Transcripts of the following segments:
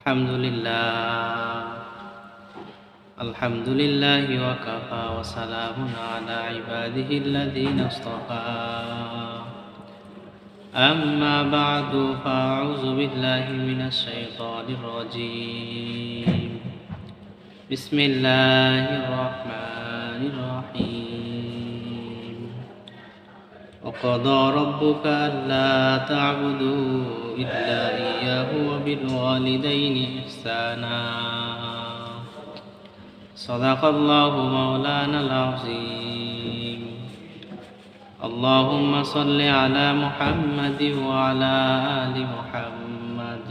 আলহামদুলিল্লাহি ওয়া কাফা ওয়া সালামুন আলা ইবাদিহিল্লাযীনা ইসতাফা আম্মা বা'দু ফাআউযু বিল্লাহি মিনাশ শাইতানির রাজীম বিসমিল্লাহির রাহমানির রাহিম وقضى ربك ألا تعبدوا إلا إياه وبالوالدين إحسانا صدق الله مولانا العظيم اللهم صل على محمد وعلى آل محمد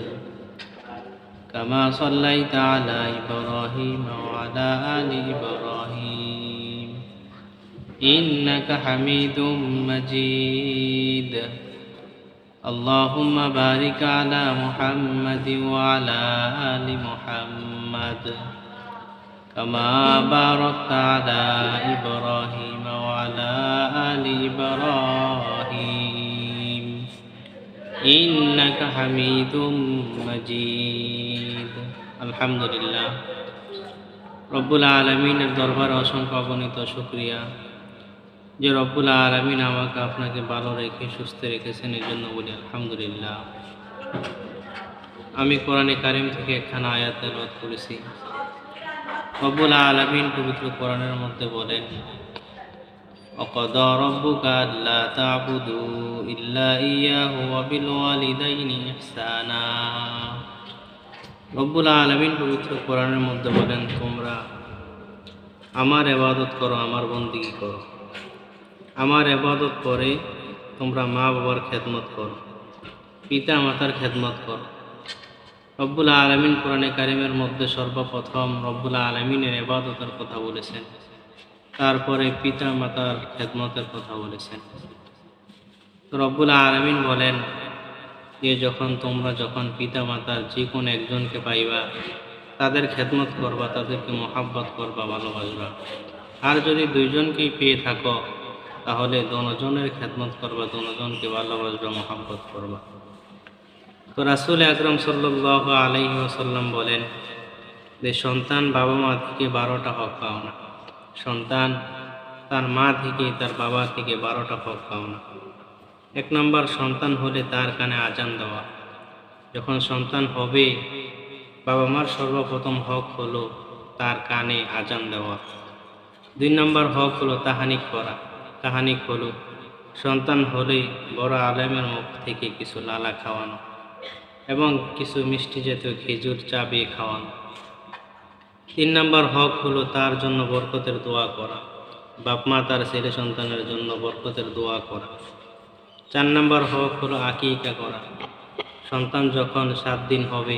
كما صليت على إبراهيم وعلى آل إبراهيم إنك حميد مجيد اللهم بارك على محمد وعلى آل محمد كما باركت على إبراهيم وعلى آل إبراهيم إنك حميد مجيد الحمد لله রব্বুল আলামিনের দরবারে অসংখ্য অগণিত শুকরিয়া যে রব্বুল আলামিন আমাকে আপনাকে ভালো রেখে সুস্থ রেখেছেন, এর জন্য বলি আলহামদুলিল্লাহ। আমি কোরআনে কারিম থেকে একখানা আয়াত তেলাওয়াত করেছি। রব্বুল আলামিন পবিত্র কোরআনের মধ্যে বলেন, ওয়াকাদা রাব্বুকা আল্লা তা'বুদু ইল্লা ইয়্যাহু ওয়া বিল ওয়ালিদাইনি ইহসানা। রব্বুল আলামিন পবিত্র কোরআনের মধ্যে বলেন, তোমরা আমার ইবাদত করো, আমার বন্দেগী করো। আমার ইবাদত করে তোমরা মা বাবার খেদমত করো, পিতা মাতার খেদমত করো। রব্বুল আলামিন কোরআনে কারিমের মধ্যে সর্বপ্রথম রব্বুল আলামিনের ইবাদতের কথা বলেছেন, তারপরে পিতা মাতার খেদমতের কথা বলেছেন। তো রব্বুল আলামিন বলেন যে তোমরা যখন পিতা মাতার যে কোনো একজনকে পাইবা, তাদের খেদমত করবা, তাদেরকে মহাব্বত করবা, ভালোবাসবা। আর যদি দুইজনকেই পেয়ে থাকো, তাহলে দোনোজনের খেদমত করবা, দোনোজনকে ভালোবাসবা, মহাব্বত করবা। তো রাসূল আকরাম সাল্লাল্লাহু আলাইহি ওয়াসাল্লাম বলেন যে সন্তান বাবা মা থেকে 12টা হক পাও না, সন্তান তার মা থেকে তার বাবা থেকে 12টা হক পাও না। 1 নম্বর, সন্তান হলে তার কানে আজান দেওয়া। যখন সন্তান হবে, বাবা মার সর্বপ্রথম হক হলো তার কানে আজান দেওয়া। 2 নম্বর হক হলো তাহানিক করা। তাহানিক হলো সন্তান হলেই বড় আলেমের মুখ থেকে কিছু লালা খাওয়ানো এবং কিছু মিষ্টি জাতীয় খেজুর চা দিয়ে খাওয়ানো। 3 নম্বর হক হলো তার জন্য বরকতের দোয়া করা। বাপ মা তার ছেলে সন্তানের জন্য বরকতের দোয়া করা। 4 নম্বর হক হলো আকিকা করা। সন্তান যখন 7 দিন হবে,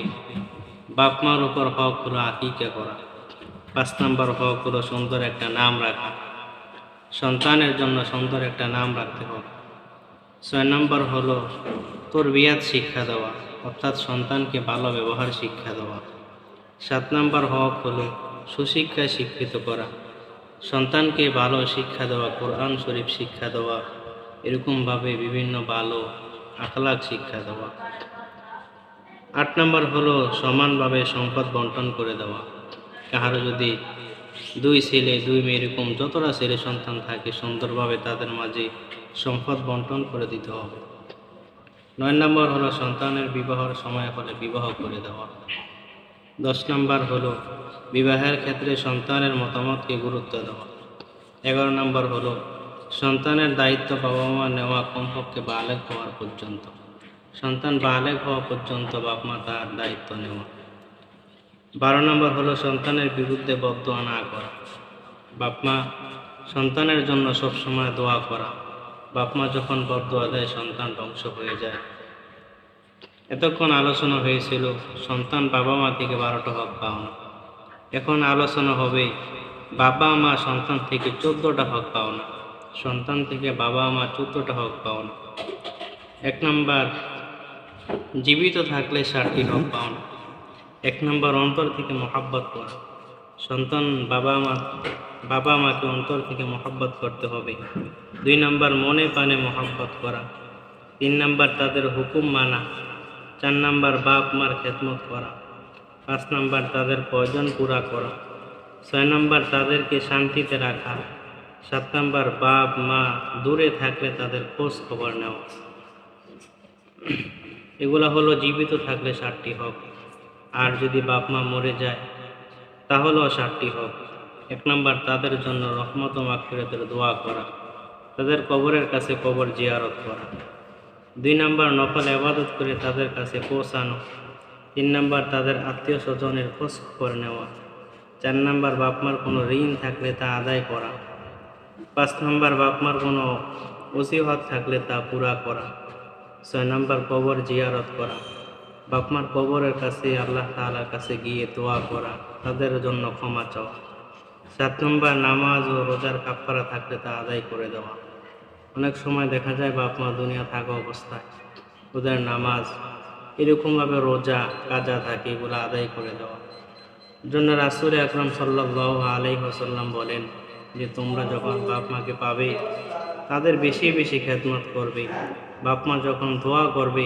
বাপ মার উপর হক হলো আকিকা করা। 5 নম্বর হক হলো সুন্দর একটা নাম রাখা। সন্তানের জন্য সুন্দর একটা নাম রাখতে হবে। 6 নম্বর হলো তরবিয়াত শিক্ষা দেওয়া, অর্থাৎ সন্তানকে ভালো ব্যবহার শিক্ষা দেওয়া। 7 নম্বর হক হলো সুশিক্ষায় শিক্ষিত করা, সন্তানকে ভালো শিক্ষা দেওয়া, কোরআন শরীফ শিক্ষা দেওয়া, এরকমভাবে বিভিন্ন ভালো আখলাক শিক্ষা দেওয়া। 8 নম্বর হলো সমানভাবে সম্পদ বন্টন করে দেওয়া। কাহারও যদি 2 ছেলে 2 মেয়ে এরকম যতটা ছেলে সন্তান থাকে, সুন্দরভাবে তাদের মাঝে সম্পদ বন্টন করে দিতে হবে। 9 নম্বর হলো সন্তানের বিবাহের সময় হলে বিবাহ করে দেওয়া। 10 নম্বর হলো বিবাহের ক্ষেত্রে সন্তানের মতামতকে গুরুত্ব দেওয়া। 11 নম্বর হলো সন্তানের দায়িত্ব বাবা মা নেওয়া কমপক্ষে বালেগ হওয়ার পর্যন্ত। সন্তান বালেগ হওয়া পর্যন্ত বাপ মা তার দায়িত্ব নেওয়া। 12 নম্বর হলো সন্তানের বিরুদ্ধে বদদোয়া না করা। বাপ মা সন্তানের জন্য সবসময় দোয়া করা। বাপ মা যখন বদদোয়া দেয়, সন্তান ধ্বংস হয়ে যায়। এতক্ষণ আলোচনা হয়েছিল সন্তান বাবা মা থেকে 12টা হক পাও না। এখন আলোচনা হবে বাবা মা সন্তান থেকে 14টা হক পাও না। সন্তান থেকে বাবা মা 14টা হক পাও না। 1 নম্বর, জীবিত থাকলে 7টি হক পাও না। 1 নম্বর, অন্তর থেকে মহাব্বত করা। সন্তান বাবা মাকে অন্তর থেকে মহাব্বত করতে হবে। 2 নম্বর, মনে প্রাণে মহাব্বত করা। 3 নম্বর, তাদের হুকুম মানা। 4 নম্বর, বাপ মার খেদমত করা। 5 নাম্বার তাদের প্রয়োজন পুরা করা। 6 নাম্বার তাদেরকে শান্তিতে রাখা। 7 নাম্বার বাপ মা দূরে থাকলে তাদের খোঁজ খবর নেওয়া। এগুলা হলো জীবিত থাকলে 7টি হক। আর যদি বাপ মা মরে যায় তাহলেও 7টি হক। 1 নাম্বার তাদের জন্য রহমত ও মাগফিরাতের দোয়া করা, তাদের কবরের কাছে কবর জিয়ারত করা। 2 নাম্বার নফল ইবাদত করে তাদের কাছে পৌঁছানো। 3 নাম্বার তাদের আত্মীয় স্বজনের খোঁজ খবর নেওয়া। 4 নাম্বার বাপ মার কোনো ঋণ থাকলে তা আদায় করা। 5 নাম্বার বাপ মার কোনো অজুহাত থাকলে তা পুরা করা। 6 নাম্বার কবর জিয়ারত করা, বাপ মার কবরের কাছে আল্লাহ তাআলার কাছে গিয়ে দোয়া করা, তাদের জন্য ক্ষমা চাওয়া। 7 নম্বর নামাজ ও রোজার কাফারা থাকলে তা আদায় করে দেওয়া। অনেক সময় দেখা যায় বাপ মা দুনিয়া থাকা অবস্থায় ওদের নামাজ এরকমভাবে রোজা কাজা থাকে, এগুলো আদায় করে দেওয়া জন্য রাসূল আকরাম সাল্লাল্লাহু আলাইহি ওয়াসাল্লাম বলেন যে তোমরা যখন বাপ মাকে পাবে তাদের বেশি বেশি খেদমত করবে। বাপ মা যখন দোয়া করবে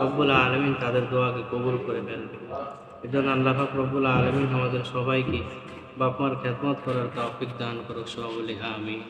রব্বুল আলামিন তাদের দোয়াকে কবুল করে ফেলবে। এজন্য আল্লাহ পাক রব্বুল আলামিন আমাদের সবাইকে বাপ মার খেদমত করার তৌফিক দান করুক। সবাই বলি আমিন।